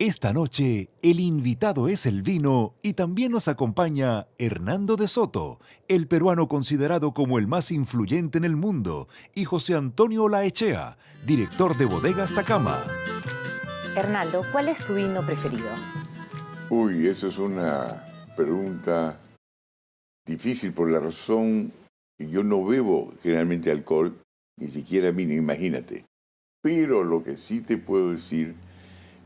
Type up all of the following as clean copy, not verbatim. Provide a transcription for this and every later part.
Esta noche, el invitado es el vino y también nos acompaña Hernando de Soto, el peruano considerado como el más influyente en el mundo, y José Antonio Olaechea, director de Bodegas Tacama. Hernando, ¿cuál es tu vino preferido? Uy, esa es una pregunta difícil por la razón que yo no bebo generalmente alcohol, ni siquiera vino, imagínate. Pero lo que sí te puedo decir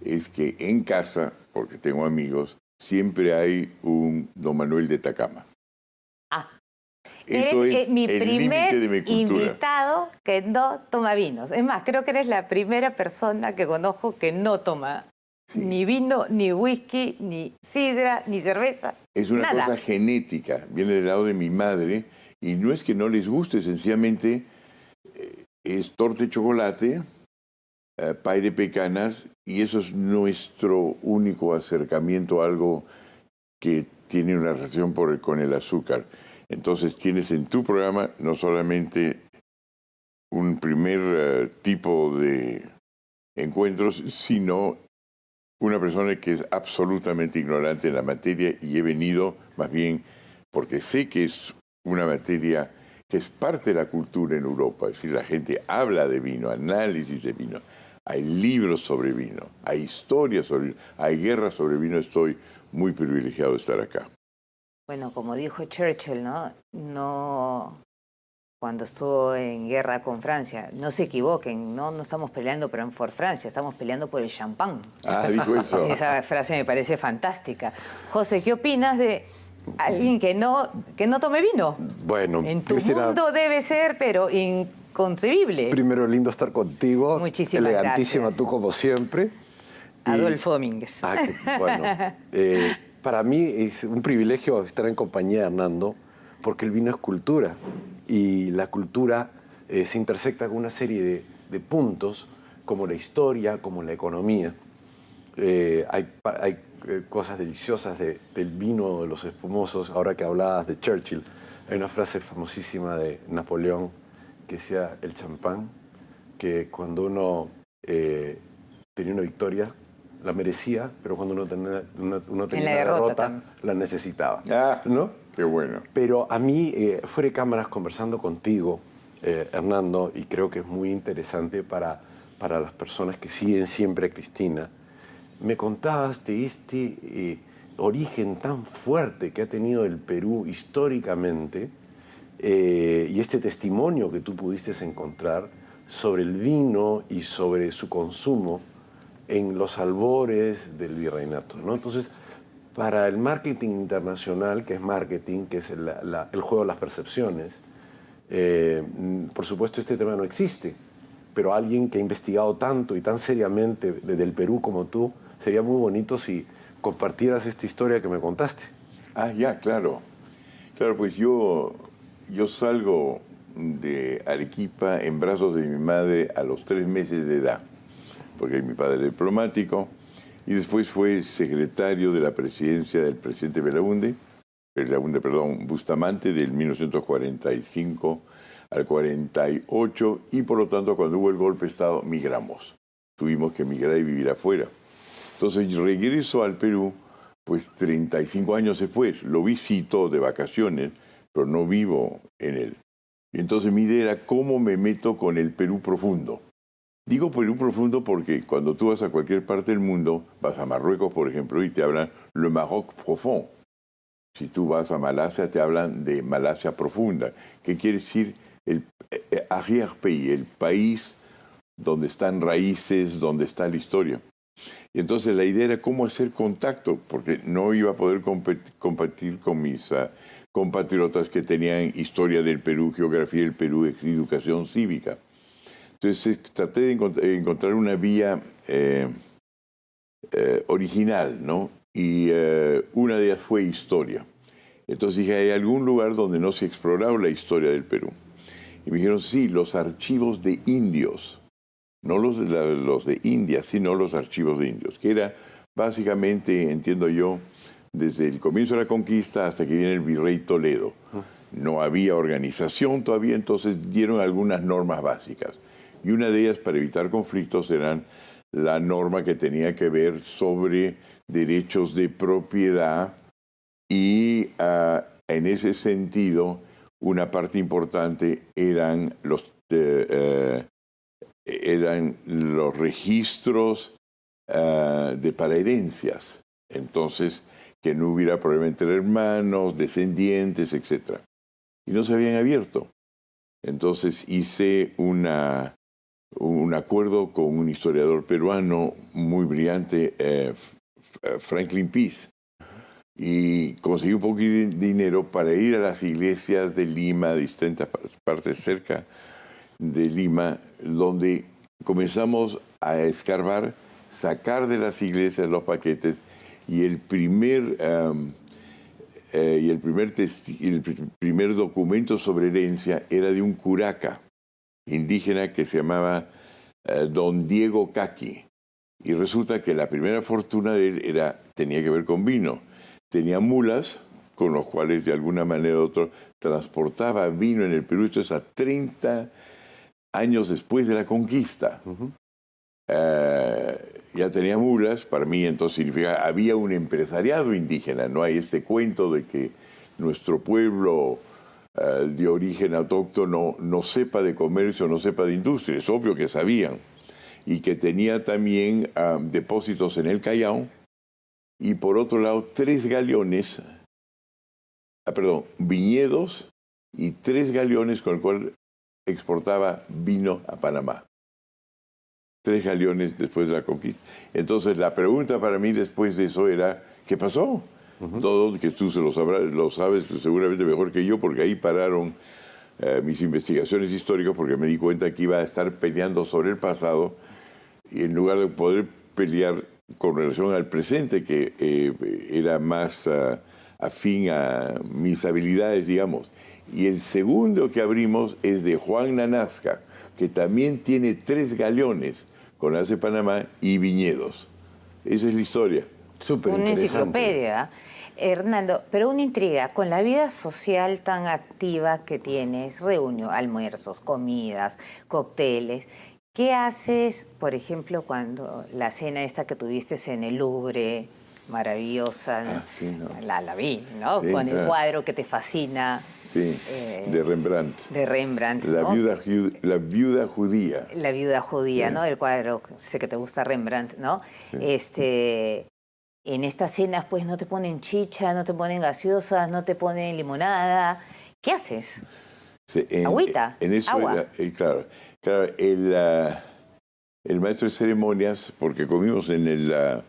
es que en casa, porque tengo amigos, siempre hay un Don Manuel de Tacama. Ah, Eso eres es mi el primer límite de mi cultura. invitado que no toma vinos. Es más, creo que eres la primera persona que conozco que no toma ni vino, ni whisky, ni sidra, ni cerveza. Es una nada. cosa genética, viene del lado de mi madre, y no es que no les guste, sencillamente es torta de chocolate, pay de pecanas, y eso es nuestro único acercamiento a algo que tiene una relación con el azúcar. Entonces tienes en tu programa no solamente un primer tipo de encuentros, sino una persona que es absolutamente ignorante en la materia, y he venido más bien porque sé que es una materia que es parte de la cultura en Europa. Es decir, la gente habla de vino, análisis de vino, hay libros sobre vino, hay historias sobre vino, hay guerras sobre vino. Estoy muy privilegiado de estar acá. Bueno, como dijo Churchill, ¿no? Cuando estuvo en guerra con Francia, no se equivoquen, no estamos peleando por Francia, estamos peleando por el champán. Ah, dijo eso. Esa frase me parece fantástica. José, ¿qué opinas de alguien que no tome vino? Bueno, En tu Cristina, mundo debe ser, pero inconcebible. primero, lindo estar contigo. Muchísimas elegantísima gracias. tú como siempre. Adolfo Domínguez. Bueno, para mí es un privilegio estar en compañía de Hernando, porque el vino es cultura, y la cultura se intersecta con una serie de puntos, como la historia, como la economía. Hay cosas deliciosas del vino, de los espumosos. Ahora que hablabas de Churchill, hay una frase famosísima de Napoleón que decía: el champán, que cuando uno tenía una victoria la merecía, pero cuando uno tenía una derrota la necesitaba. ¿No? Qué bueno. Pero a mí, fuera de cámaras, conversando contigo, Hernando, y creo que es muy interesante para las personas que siguen siempre a Cristina, me contabas de este origen tan fuerte que ha tenido el Perú históricamente, y este testimonio que tú pudiste encontrar sobre el vino y sobre su consumo en los albores del virreinato, ¿no? Entonces, para el marketing internacional, que es el juego de las percepciones, por supuesto este tema no existe, pero alguien que ha investigado tanto y tan seriamente desde el Perú como tú, sería muy bonito si compartieras esta historia que me contaste. Ah, ya, claro. Claro, pues yo salgo de Arequipa en brazos de mi madre a los 3 meses de edad, porque mi padre era diplomático, y después fue secretario de la presidencia del presidente Bustamante, del 1945 al 48, y por lo tanto cuando hubo el golpe de Estado migramos. Tuvimos que migrar y vivir afuera. Entonces yo regreso al Perú, pues 35 años después. Lo visito de vacaciones, pero no vivo en él. Y entonces mi idea era cómo me meto con el Perú profundo. Digo Perú profundo porque cuando tú vas a cualquier parte del mundo, vas a Marruecos, por ejemplo, y te hablan le Maroc profond. Si tú vas a Malasia, te hablan de Malasia profunda. ¿Qué quiere decir? El arrière-pays, el país donde están raíces, donde está la historia. Y entonces la idea era cómo hacer contacto, porque no iba a poder compartir con mis compatriotas que tenían historia del Perú, geografía del Perú, educación cívica. Entonces traté de encontrar una vía original, ¿no? Y una de ellas fue historia. Entonces dije, ¿hay algún lugar donde no se ha explorado la historia del Perú? Y me dijeron, sí, los archivos de indios. No los de India, sino los archivos de indios, que era básicamente, entiendo yo, desde el comienzo de la conquista hasta que viene el virrey Toledo. No había organización todavía, entonces dieron algunas normas básicas. Y una de ellas, para evitar conflictos, eran la norma que tenía que ver sobre derechos de propiedad y en ese sentido una parte importante eran los registros para herencias. Entonces, que no hubiera problema entre hermanos, descendientes, etc. Y no se habían abierto. Entonces hice un acuerdo con un historiador peruano muy brillante, Franklin Peace, y conseguí un poquito de dinero para ir a las iglesias de Lima, de distintas partes cerca de Lima, donde comenzamos a escarbar, sacar de las iglesias los paquetes, y el primer documento sobre herencia era de un curaca indígena que se llamaba Don Diego Caqui. Y resulta que la primera fortuna de él tenía que ver con vino. Tenía mulas con los cuales de alguna manera u otra transportaba vino en el Perú. Esto es a 30 años después de la conquista. Ya tenía mulas, para mí entonces significa había un empresariado indígena. No hay este cuento de que nuestro pueblo de origen autóctono no sepa de comercio, no sepa de industria. Es obvio que sabían. Y que tenía también depósitos en el Callao, y por otro lado 3 galeones, viñedos y 3 galeones con el cual exportaba vino a Panamá. 3 galeones después de la conquista. Entonces la pregunta para mí después de eso era, ¿qué pasó? Todo, que tú lo sabes seguramente mejor que yo, porque ahí pararon mis investigaciones históricas, porque me di cuenta que iba a estar peleando sobre el pasado, y en lugar de poder pelear con relación al presente, que era más afín a mis habilidades, digamos. Y el segundo que abrimos es de Juan Nanasca, que también tiene 3 galeones con ACE Panamá y viñedos. Esa es la historia. Súper Una interesante. enciclopedia. Hernando, pero una intriga, con la vida social tan activa que tienes, almuerzos, comidas, cócteles, ¿qué haces, por ejemplo, cuando la cena esta que tuviste en el Louvre, maravillosa, Sí, ¿no? la vi, ¿no? Sí, Con claro. el cuadro que te fascina. Sí, de Rembrandt. De Rembrandt, La ¿no? viuda judía. La viuda judía, Sí. ¿no? El cuadro, sé que te gusta Rembrandt, ¿no? Sí. En estas cenas, pues, no te ponen chicha, no te ponen gaseosas, no te ponen limonada. ¿Qué haces? Sí, Agüita, en eso agua. claro, el maestro de ceremonias, porque comimos en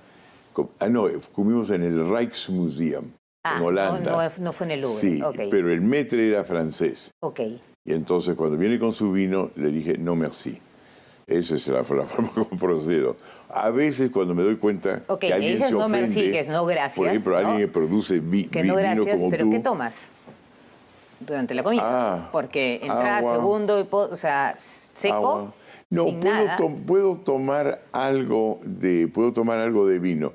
comimos en el Rijksmuseum, en Holanda. No fue en el Louvre. Sí, Ok. pero el maître era francés. Ok. Y entonces cuando viene con su vino, le dije, no merci. Esa es la forma como procedo. A veces cuando me doy cuenta Ok, que le alguien dices se no ofende, merci, que es no gracias, por ejemplo, ¿no? alguien que produce Que no vino gracias, como pero tú. ¿qué tomas durante la comida? Ah, Porque entrada, agua. segundo, o sea, seco, Agua. No, sin nada. puedo tomar algo de vino.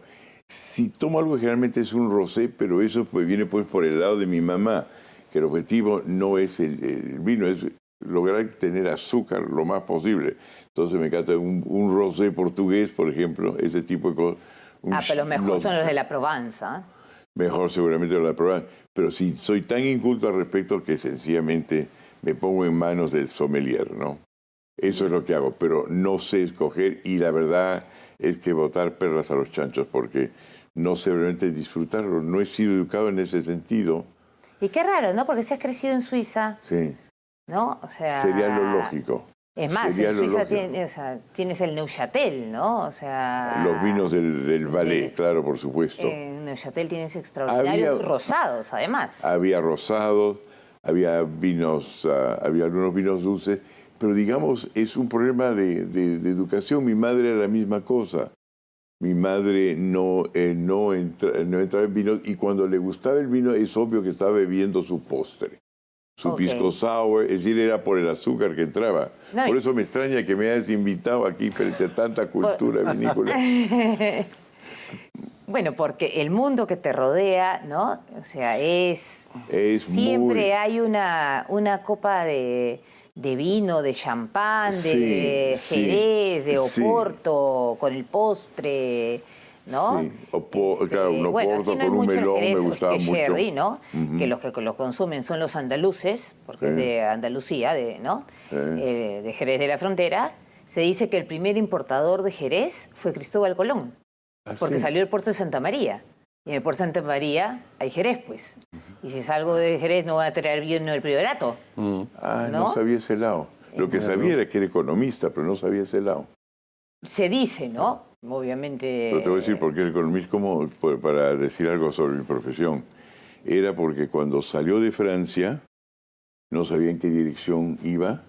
Si tomo algo, generalmente es un rosé, pero eso pues viene pues por el lado de mi mamá, que el objetivo no es el vino, es lograr tener azúcar lo más posible. Entonces me encanta un rosé portugués, por ejemplo, ese tipo de cosas. Pero los mejores son los de la Provenza. Mejor seguramente lo probar. Pero sí, soy tan inculto al respecto que sencillamente me pongo en manos del sommelier, ¿no? Eso es lo que hago, pero no sé escoger, y la verdad es que botar perlas a los chanchos, porque no sé realmente disfrutarlo. No he sido educado en ese sentido. Y qué raro, ¿no? Porque si has crecido en Suiza, Sí, ¿no? O sea, sería lo lógico. Es más, Sería en lo Suiza lógico. tienes el Neuchâtel, ¿no? O sea... Los vinos del Valais, claro, por supuesto. En Neuchâtel tienes extraordinarios rosados, además. Había rosados, había vinos, había algunos vinos dulces, pero digamos, es un problema de educación. Mi madre era la misma cosa. Mi madre no entraba en vino, y cuando le gustaba el vino es obvio que estaba bebiendo su postre, su pisco sour, es decir, era por el azúcar que entraba. No, por eso me extraña que me hayas invitado aquí frente a tanta cultura vinícola. Bueno, porque el mundo que te rodea, ¿no? O sea, siempre hay una copa de de vino, de champán, de Sí, Jerez, de sí. Oporto, con el postre, ¿no? Sí, claro, un bueno, Oporto aquí no hay con un mucho melón Jerez, me gustaba que mucho. sherry, ¿no? Que los que lo consumen son los andaluces, porque es de Andalucía, ¿no? De Jerez de la Frontera. Se dice que el primer importador de Jerez fue Cristóbal Colón, ¿Ah, porque sí? salió del puerto de Santa María. Y en el puerto de Santa María hay Jerez, pues. Y si salgo de Jerez no va a traer vino del Priorato. Ah, no ¿No? sabía ese lado. Lo que sabía era que era economista, pero no sabía ese lado. Se dice, ¿no? Obviamente... Pero te voy a decir por qué el economista, para decir algo sobre mi profesión. Era porque cuando salió de Francia, no sabía en qué dirección iba.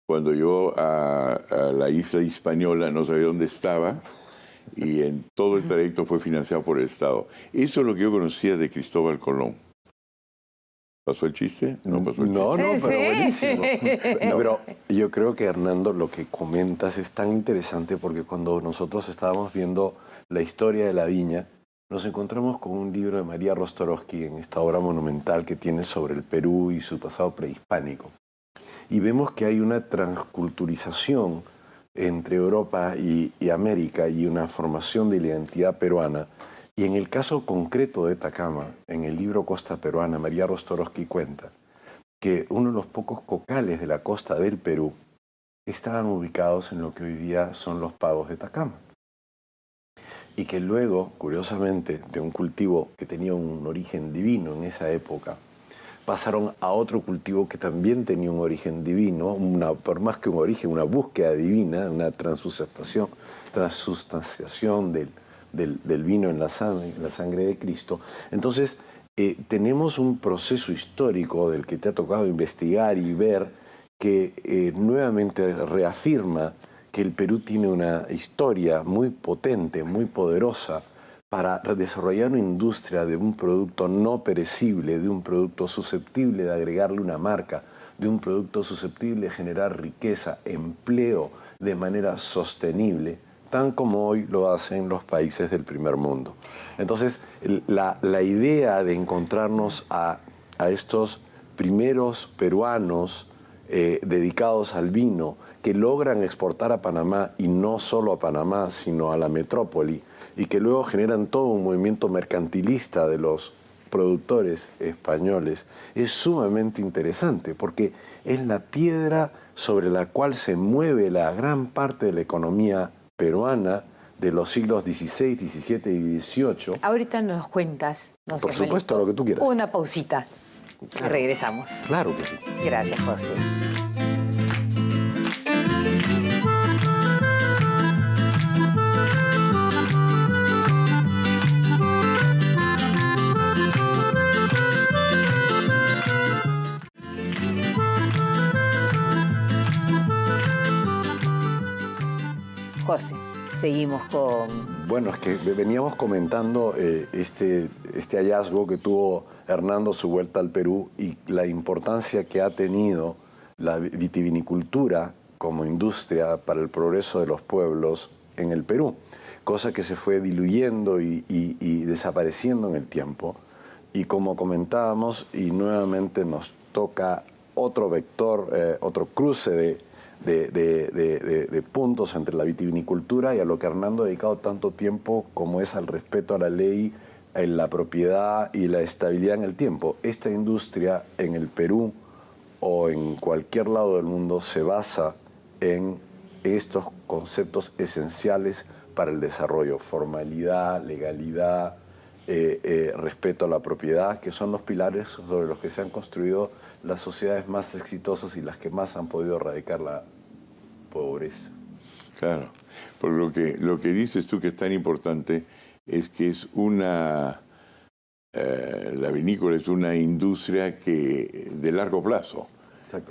Cuando llegó a la isla Hispaniola, no sabía dónde estaba. Y en todo el trayecto fue financiado por el Estado. Eso es lo que yo conocía de Cristóbal Colón. ¿Pasó el chiste? No pasó el chiste. No, pero Sí. buenísimo. No, pero yo creo que, Hernando, lo que comentas es tan interesante porque cuando nosotros estábamos viendo la historia de la viña, nos encontramos con un libro de María Rostorowski en esta obra monumental que tiene sobre el Perú y su pasado prehispánico. Y vemos que hay una transculturización entre Europa y América y una formación de la identidad peruana. Y en el caso concreto de Atacama, en el libro Costa Peruana, María Rostorowski cuenta que uno de los pocos cocales de la costa del Perú estaban ubicados en lo que hoy día son los pagos de Atacama. Y que luego, curiosamente, de un cultivo que tenía un origen divino en esa época, pasaron a otro cultivo que también tenía un origen divino, por más que un origen, una búsqueda divina, una transustanciación del vino en la sangre de Cristo. Entonces, tenemos un proceso histórico del que te ha tocado investigar y ver que nuevamente reafirma que el Perú tiene una historia muy potente, muy poderosa, para desarrollar una industria de un producto no perecible, de un producto susceptible de agregarle una marca, de un producto susceptible de generar riqueza, empleo de manera sostenible, tan como hoy lo hacen los países del primer mundo. Entonces, la idea de encontrarnos a estos primeros peruanos dedicados al vino, que logran exportar a Panamá, y no solo a Panamá, sino a la metrópoli, y que luego generan todo un movimiento mercantilista de los productores españoles, es sumamente interesante, porque es la piedra sobre la cual se mueve la gran parte de la economía peruana de los siglos XVI, XVII y XVIII. Ahorita nos cuentas. No Por seas supuesto, malito, lo que tú quieras. Una pausita. Y regresamos. Claro que sí. Gracias, José. José, seguimos con... Bueno, es que veníamos comentando este hallazgo que tuvo Hernando, su vuelta al Perú, y la importancia que ha tenido la vitivinicultura como industria para el progreso de los pueblos en el Perú, cosa que se fue diluyendo y desapareciendo en el tiempo. Y como comentábamos, y nuevamente nos toca otro vector, otro cruce de puntos entre la vitivinicultura y a lo que Hernando ha dedicado tanto tiempo, como es al respeto a la ley, en la propiedad y la estabilidad en el tiempo. Esta industria en el Perú o en cualquier lado del mundo se basa en estos conceptos esenciales para el desarrollo: formalidad, legalidad, respeto a la propiedad, que son los pilares sobre los que se han construido las sociedades más exitosas y las que más han podido erradicar la pobreza. Claro, porque lo que dices tú que es tan importante es que es la vinícola es una industria de largo plazo,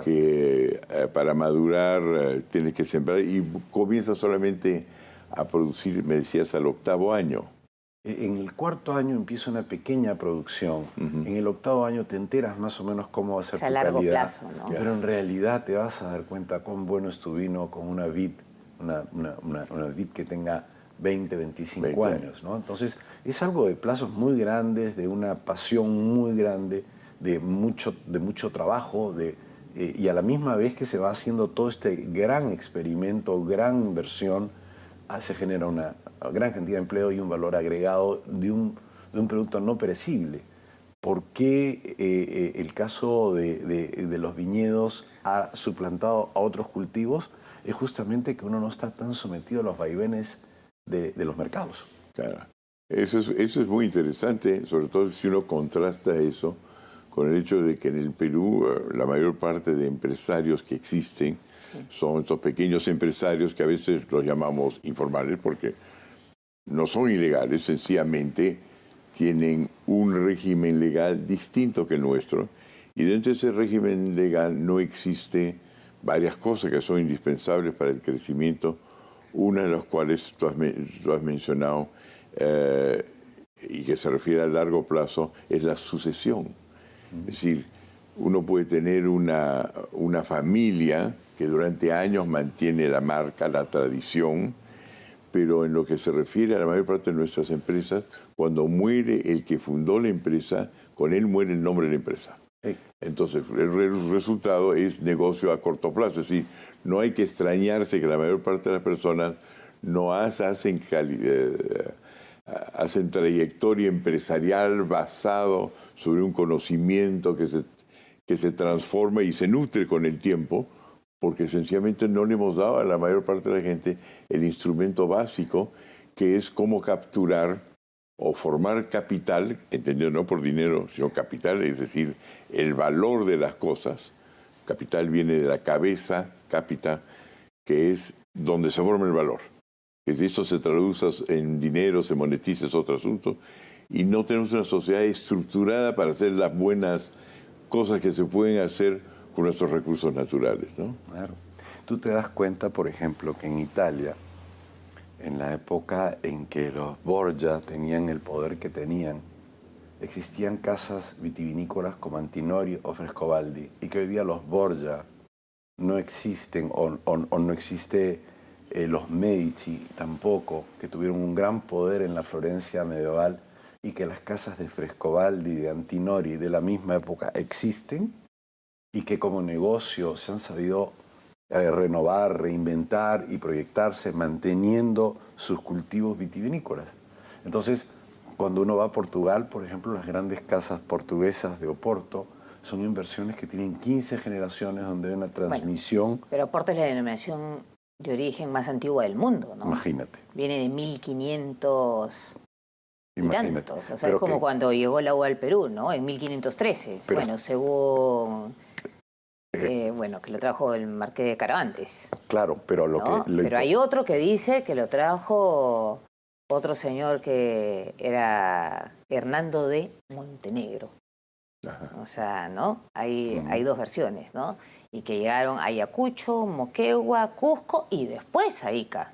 que para madurar tienes que sembrar y comienza solamente a producir, me decías, al 8º año. En el 4º año empieza una pequeña producción. En el 8º año te enteras más o menos cómo va a ser tu calidad. A largo plazo, ¿no? Pero en realidad te vas a dar cuenta cuán bueno es tu vino con una vid, una vid que tenga 20, 25 años, ¿no? Entonces es algo de plazos muy grandes, de una pasión muy grande, de mucho trabajo, y a la misma vez que se va haciendo todo este gran experimento, gran inversión, se genera una gran cantidad de empleo y un valor agregado de un producto no perecible. ¿Por qué el caso de los viñedos ha suplantado a otros cultivos? Es justamente que uno no está tan sometido a los vaivenes de los mercados. Claro. Eso es muy interesante, sobre todo si uno contrasta eso con el hecho de que en el Perú la mayor parte de empresarios que existen son estos pequeños empresarios que a veces los llamamos informales porque no son ilegales, sencillamente tienen un régimen legal distinto que el nuestro, y dentro de ese régimen legal no existe varias cosas que son indispensables para el crecimiento, una de las cuales tú has mencionado y que se refiere a largo plazo es la sucesión. Es decir, uno puede tener una familia que durante años mantiene la marca, la tradición, pero en lo que se refiere a la mayor parte de nuestras empresas, cuando muere el que fundó la empresa, con él muere el nombre de la empresa. Entonces, el resultado es negocio a corto plazo. Es decir, no hay que extrañarse que la mayor parte de las personas no hacen trayectoria empresarial basado sobre un conocimiento que se transforma y se nutre con el tiempo, porque sencillamente no le hemos dado a la mayor parte de la gente el instrumento básico, que es cómo capturar o formar capital, entendido no por dinero, sino capital, es decir, el valor de las cosas. Capital viene de la cabeza, capita, que es donde se forma el valor. Que si eso se traduce en dinero, se monetiza, es otro asunto. Y no tenemos una sociedad estructurada para hacer las buenas cosas que se pueden hacer con nuestros recursos naturales, ¿no? Claro. Tú te das cuenta, por ejemplo, que en Italia, en la época en que los Borgia tenían el poder que tenían, existían casas vitivinícolas como Antinori o Frescobaldi, y que hoy día los Borgia no existen, o no existe los Medici tampoco, que tuvieron un gran poder en la Florencia medieval, y que las casas de Frescobaldi, de Antinori, de la misma época existen, y que como negocio se han sabido renovar, reinventar y proyectarse manteniendo sus cultivos vitivinícolas. Entonces, cuando uno va a Portugal, por ejemplo, las grandes casas portuguesas de Oporto son inversiones que tienen 15 generaciones donde hay una transmisión. Bueno, pero Oporto es la denominación de origen más antigua del mundo, ¿no? Imagínate. Viene de 1500 y Imagínate. tantos. O sea, Pero es como cuando llegó el agua al Perú, ¿no? En 1513. Pero, bueno, según... que lo trajo el Marqués de Caravantes. Claro, pero Pero hay otro que dice que lo trajo otro señor que era Hernando de Montenegro. Ajá. O sea, ¿no? Hay dos versiones, ¿no? Y que llegaron a Ayacucho, Moquegua, Cusco y después a Ica.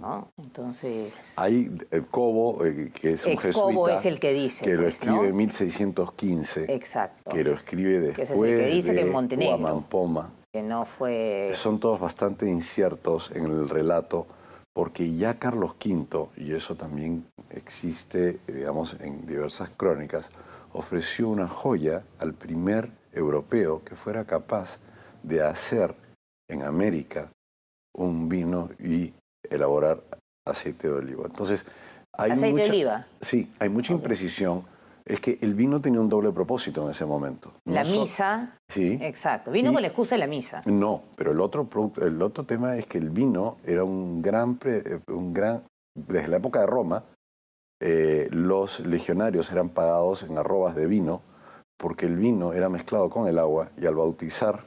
¿No? Entonces... Hay Cobo, que es un jesuita. Cobo es el que dice. Que lo pues, escribe ¿no? en 1615. Exacto. Que lo escribe después Que ese es el que dice de que en Montenegro. Huamampoma. Que no fue... Son todos bastante inciertos en el relato, porque ya Carlos V, y eso también existe, digamos, en diversas crónicas, ofreció una joya al primer europeo que fuera capaz de hacer en América un vino y elaborar aceite de oliva. Entonces, hay ¿Aceite de oliva? Sí, hay mucha imprecisión. Es que el vino tenía un doble propósito en ese momento. La misa. Sí. Exacto. Vino con la excusa de la misa. No, pero el otro tema es que el vino era un gran desde la época de Roma, los legionarios eran pagados en arrobas de vino porque el vino era mezclado con el agua y al bautizar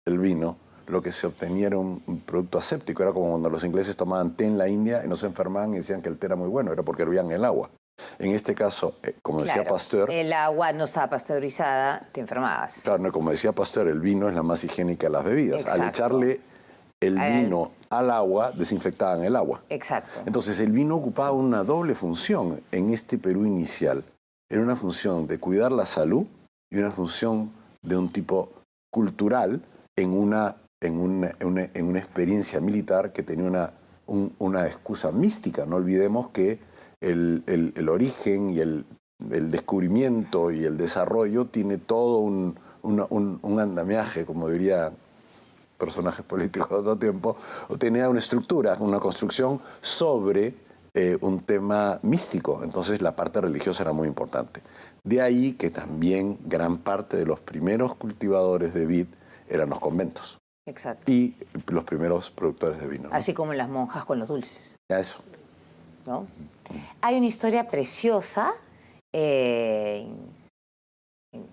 el vino lo que se obtenía era un producto aséptico. Era como cuando los ingleses tomaban té en la India y no se enfermaban y decían que el té era muy bueno, era porque hervían el agua. En este caso, como decía Pasteur... el agua no estaba pasteurizada, te enfermabas. Claro, no, como decía Pasteur, el vino es la más higiénica de las bebidas. Exacto. Al echarle el vino al agua, desinfectaban el agua. Exacto. Entonces, el vino ocupaba una doble función en este Perú inicial. Era una función de cuidar la salud y una función de un tipo cultural en una experiencia militar que tenía una excusa mística. No olvidemos que el origen y el descubrimiento y el desarrollo tiene todo un un andamiaje, como diría personajes políticos de otro tiempo, o tenía una estructura, una construcción sobre un tema místico. Entonces la parte religiosa era muy importante. De ahí que también gran parte de los primeros cultivadores de vid eran los conventos. Exacto. Y los primeros productores de vino, ¿no? Así como las monjas con los dulces, Eso. ¿no? Hay una historia preciosa.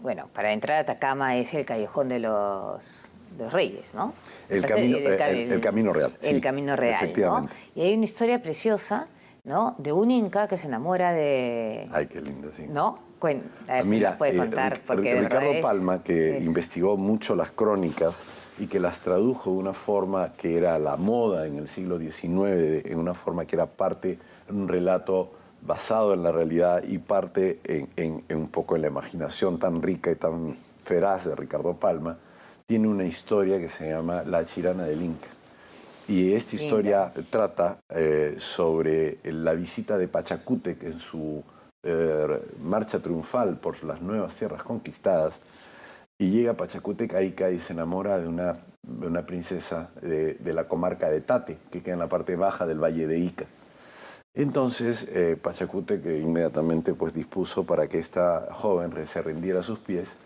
Bueno, para entrar a Atacama es el Callejón de los Reyes, ¿no? El camino real. El sí, camino real, efectivamente. ¿no? Y hay una historia preciosa, ¿no? De un inca que se enamora de... Ay, qué lindo, sí. ¿No? A ver si Mira, nos puede contar. Porque de Ricardo verdad Palma, que es- investigó mucho las crónicas y que las tradujo de una forma que era la moda en el siglo XIX, en una forma que era parte de un relato basado en la realidad y parte en un poco en la imaginación tan rica y tan feraz de Ricardo Palma, tiene una historia que se llama La Chirana del Inca. Y esta historia trata sobre la visita de Pachacútec en su marcha triunfal por las nuevas tierras conquistadas. Y llega a Pachacútec a Ica y se enamora de una princesa de la comarca de Tate, que queda en la parte baja del valle de Ica. Entonces Pachacútec inmediatamente pues, dispuso para que esta joven se rindiera a sus pies.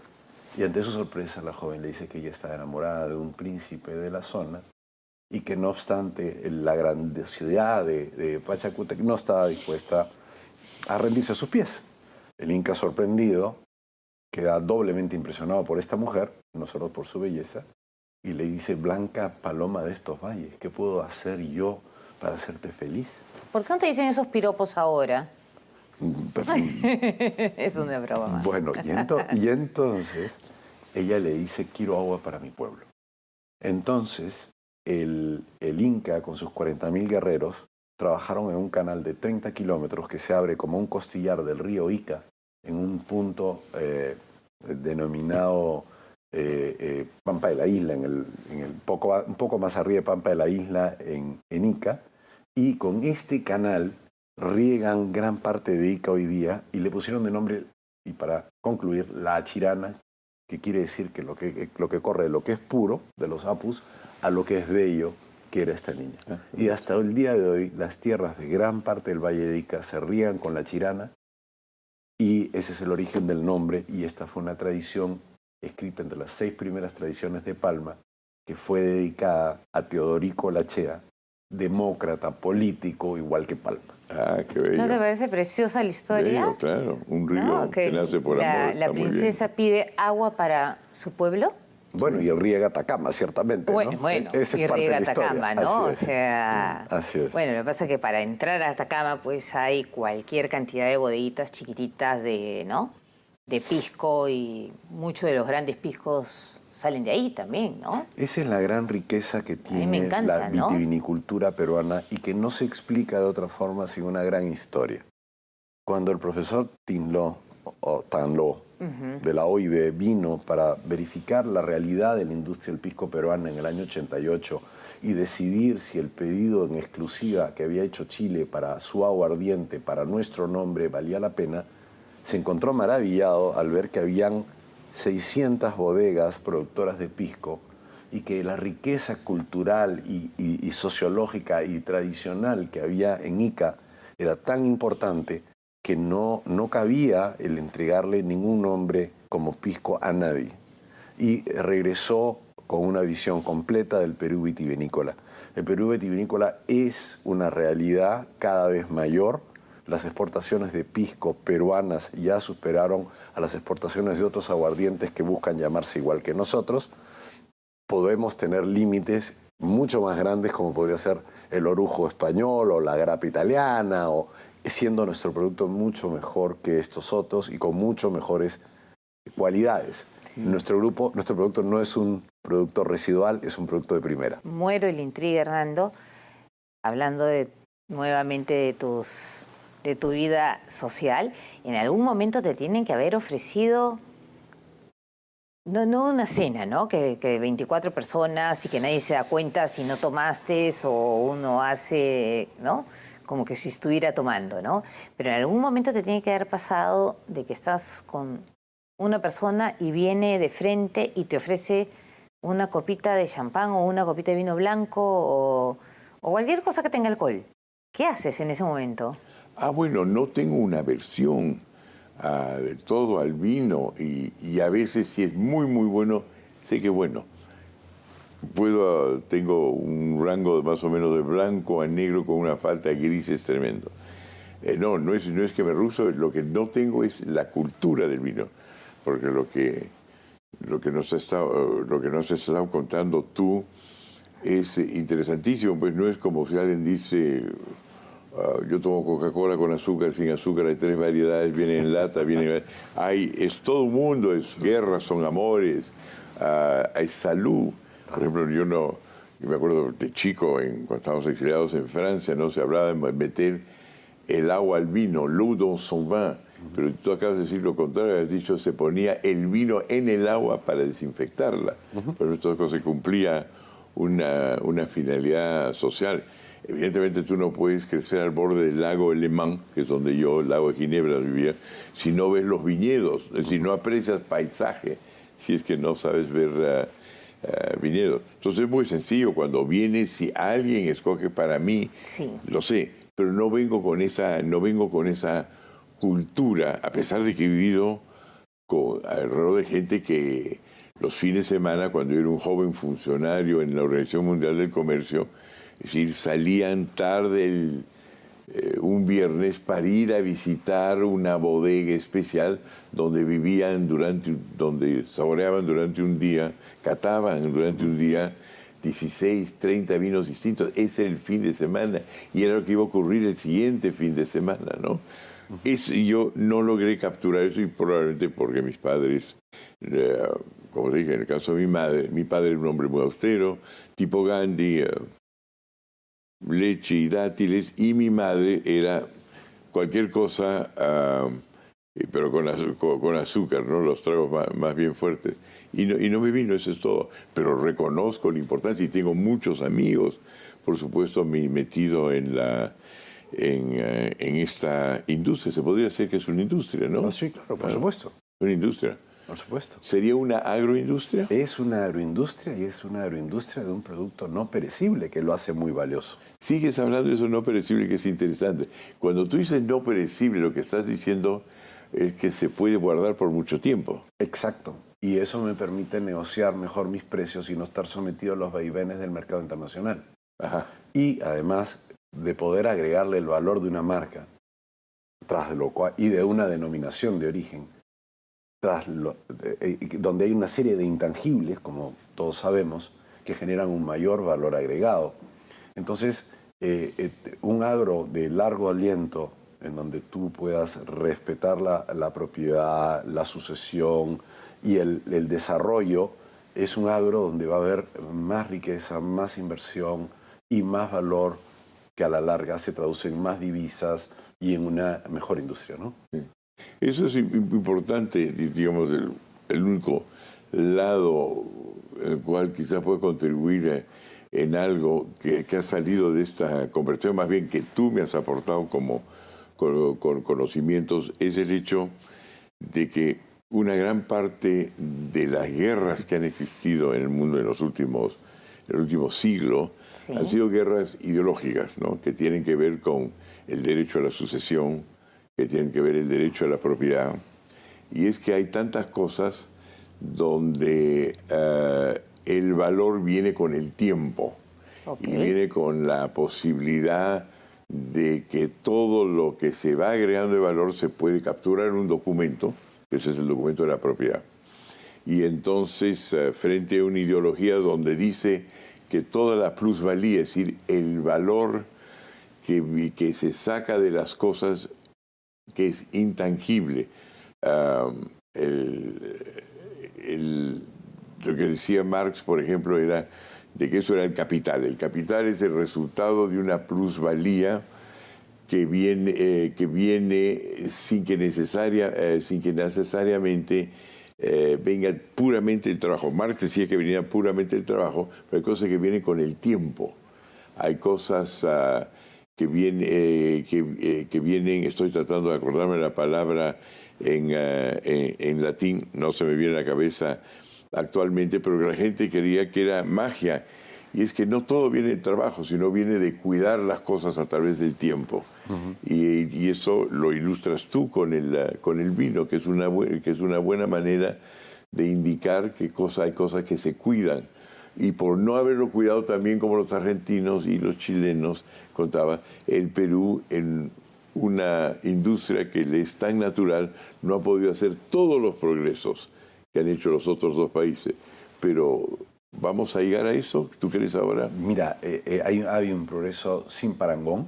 Y ante su sorpresa la joven le dice que ella está enamorada de un príncipe de la zona y que no obstante la grandiosidad de Pachacútec no estaba dispuesta a rendirse a sus pies. El Inca, sorprendido, queda doblemente impresionado por esta mujer, no solo por su belleza, y le dice: Blanca paloma de estos valles, ¿qué puedo hacer yo para hacerte feliz? ¿Por qué no te dicen esos piropos ahora? Es una broma más. Bueno, y entonces ella le dice: quiero agua para mi pueblo. Entonces el Inca con sus 40.000 guerreros trabajaron en un canal de 30 kilómetros que se abre como un costillar del río Ica en un punto denominado Pampa de la Isla, un poco más arriba de Pampa de la Isla en Ica, y con este canal riegan gran parte de Ica hoy día y le pusieron de nombre, y para concluir, la Achirana, que quiere decir que lo que corre de lo que es puro, de los apus, a lo que es bello, que era esta niña. Y hasta el día de hoy, las tierras de gran parte del Valle de Ica se riegan con la Achirana, y ese es el origen del nombre, y esta fue una tradición escrita entre las 6 primeras tradiciones de Palma, que fue dedicada a Teodorico Lachea, demócrata, político, igual que Palma. Ah, qué bello. ¿No te parece preciosa la historia? Bello, claro. Un río ¿No? que nace por amor. La está muy bien. princesa pide agua para su pueblo. Bueno, y riega Atacama, ciertamente, Bueno, ¿no? bueno, Esa y es parte de riega la historia. Atacama, ¿no? Así es. O sea, Así es. bueno, lo que pasa es que para entrar a Atacama pues hay cualquier cantidad de bodeguitas chiquititas de, ¿no? De pisco, y muchos de los grandes piscos salen de ahí también, ¿no? Esa es la gran riqueza que me tiene encanta, la ¿no? vitivinicultura peruana y que no se explica de otra forma sin una gran historia. Cuando el profesor Tinlo, o Tanlo, de la OIB vino para verificar la realidad de la industria del pisco peruana en el año 88 y decidir si el pedido en exclusiva que había hecho Chile para su aguardiente, para nuestro nombre, valía la pena, se encontró maravillado al ver que habían 600 bodegas productoras de pisco y que la riqueza cultural y sociológica y tradicional que había en Ica era tan importante que no cabía el entregarle ningún nombre como pisco a nadie. Y regresó con una visión completa del Perú vitivinícola. El Perú vitivinícola es una realidad cada vez mayor. Las exportaciones de pisco peruanas ya superaron a las exportaciones de otros aguardientes que buscan llamarse igual que nosotros. Podemos tener límites mucho más grandes como podría ser el orujo español o la grapa italiana, o siendo nuestro producto mucho mejor que estos otros y con mucho mejores cualidades. Nuestro producto no es un producto residual, es un producto de primera. Muero y la intriga, Hernando, hablando nuevamente de tu vida social. En algún momento te tienen que haber ofrecido, no una cena, ¿no? Que 24 personas y que nadie se da cuenta si no tomaste, o uno hace, ¿no? Como que si estuviera tomando, ¿no? Pero en algún momento te tiene que haber pasado de que estás con una persona y viene de frente y te ofrece una copita de champán o una copita de vino blanco o cualquier cosa que tenga alcohol? ¿Qué haces en ese momento? Bueno, no tengo una aversión de todo al vino y a veces si es muy, muy bueno, sé que bueno. Tengo un rango de más o menos de blanco a negro con una falta de grises tremendo. No es que me ruso, lo que no tengo es la cultura del vino, porque lo que nos has estado contando tú es interesantísimo, pues no es como si alguien dice, yo tomo Coca-Cola con azúcar, sin azúcar, hay 3 variedades, viene en lata, es todo un mundo, es guerra, son amores, hay salud. Por ejemplo, yo me acuerdo de chico, cuando estábamos exiliados en Francia, no se hablaba de meter el agua al vino, l'eau dans son vin, pero tú acabas de decir lo contrario, has dicho se ponía el vino en el agua para desinfectarla. Pero esto se cumplía una finalidad social. Evidentemente tú no puedes crecer al borde del lago Le Mans, que es donde yo, el lago de Ginebra, vivía, si no ves los viñedos, es decir, no aprecias paisaje, si es que no sabes ver viñedos. Entonces es muy sencillo, cuando vienes, si alguien escoge para mí, Sí. lo sé, pero no vengo con esa cultura, a pesar de que he vivido alrededor de gente que los fines de semana, cuando yo era un joven funcionario en la Organización Mundial del Comercio, es decir, salían tarde un viernes para ir a visitar una bodega especial donde donde saboreaban durante un día, cataban durante un día 16, 30 vinos distintos. Ese era el fin de semana y era lo que iba a ocurrir el siguiente fin de semana, ¿no? Yo no logré capturar eso y probablemente porque mis padres, como te dije, en el caso de mi padre era un hombre muy austero, tipo Gandhi, leche y dátiles, y mi madre era cualquier cosa, pero con azúcar, ¿no? Los tragos más bien fuertes. Y no me vino, eso es todo. Pero reconozco la importancia y tengo muchos amigos, por supuesto, metido en esta industria. Se podría decir que es una industria, ¿no? Sí, claro, por supuesto. Una industria. Por supuesto. ¿Sería una agroindustria? Es una agroindustria y es una agroindustria de un producto no perecible que lo hace muy valioso. Sigues hablando de eso no perecible, que es interesante. Cuando tú dices no perecible, lo que estás diciendo es que se puede guardar por mucho tiempo. Exacto. Y eso me permite negociar mejor mis precios y no estar sometido a los vaivenes del mercado internacional. Ajá. Y además de poder agregarle el valor de una marca y de una denominación de origen, donde hay una serie de intangibles, como todos sabemos, que generan un mayor valor agregado. Entonces, un agro de largo aliento, en donde tú puedas respetar la propiedad, la sucesión y el desarrollo, es un agro donde va a haber más riqueza, más inversión y más valor, que a la larga se traduce en más divisas y en una mejor industria, ¿no? Sí. Eso es importante, digamos, el único lado en el cual quizás puede contribuir en algo que ha salido de esta conversación, más bien que tú me has aportado con conocimientos, es el hecho de que una gran parte de las guerras que han existido en el mundo en el último siglo, sí, han sido guerras ideológicas, ¿no? Que tienen que ver con el derecho a la sucesión, que tienen que ver el derecho a la propiedad. Y es que hay tantas cosas donde el valor viene con el tiempo, okay, y viene con la posibilidad de que todo lo que se va agregando de valor se puede capturar en un documento, ese es el documento de la propiedad. Y entonces, frente a una ideología donde dice que toda la plusvalía, es decir, el valor que se saca de las cosas, que es intangible, lo que decía Marx, por ejemplo, era de que eso era el capital. El capital es el resultado de una plusvalía que viene sin que necesariamente venga puramente el trabajo. Marx decía que venía puramente el trabajo, pero hay cosas que vienen con el tiempo. Hay cosas que vienen, estoy tratando de acordarme la palabra en latín, no se me viene a la cabeza actualmente, pero que la gente creía que era magia. Y es que no todo viene de trabajo, sino viene de cuidar las cosas a través del tiempo. Y eso lo ilustras tú con el vino, que es una buena manera de indicar que hay cosas que se cuidan. Y por no haberlo cuidado también, como los argentinos y los chilenos, contaba, el Perú en una industria que le es tan natural no ha podido hacer todos los progresos que han hecho los otros dos países. Pero ¿vamos a llegar a eso? ¿Tú crees ahora? Mira, ha habido un progreso sin parangón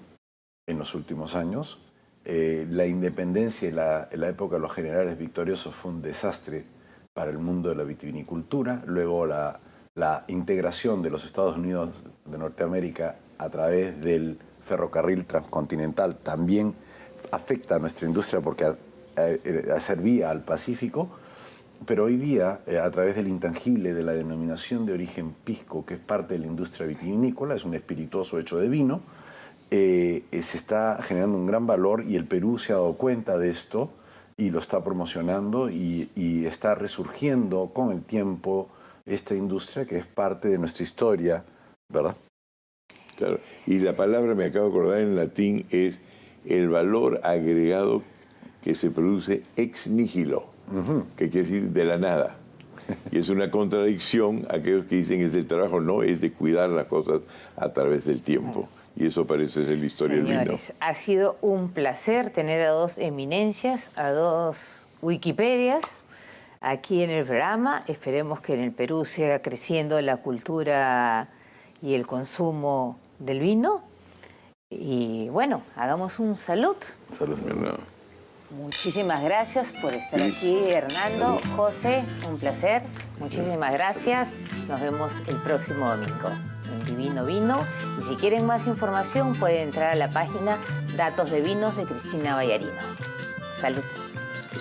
en los últimos años. La independencia en la época de los generales victoriosos fue un desastre para el mundo de la vitivinicultura. Luego la integración de los Estados Unidos de Norteamérica a través del ferrocarril transcontinental también afecta a nuestra industria porque servía al Pacífico. Pero hoy día, a través del intangible de la denominación de origen pisco, que es parte de la industria vitivinícola, es un espirituoso hecho de vino, se está generando un gran valor y el Perú se ha dado cuenta de esto y lo está promocionando y está resurgiendo con el tiempo esta industria que es parte de nuestra historia, ¿verdad? Claro, y la palabra, me acabo de acordar en latín, es el valor agregado que se produce ex nihilo, que quiere decir de la nada. Y es una contradicción a aquellos que dicen es del trabajo, no, es de cuidar las cosas a través del tiempo. Y eso parece ser la historia del vino. Señores, ha sido un placer tener a dos eminencias, a dos Wikipedias aquí en el programa. Esperemos que en el Perú siga creciendo la cultura y el consumo del vino. Y bueno, hagamos un salud. Salud, Hernando. Muchísimas gracias por estar aquí, Hernando. José, un placer. Muchísimas gracias. Nos vemos el próximo domingo en Divino Vino. Y si quieren más información, pueden entrar a la página Datos de Vinos de Cristina Vallarino. Salud.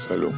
Salud.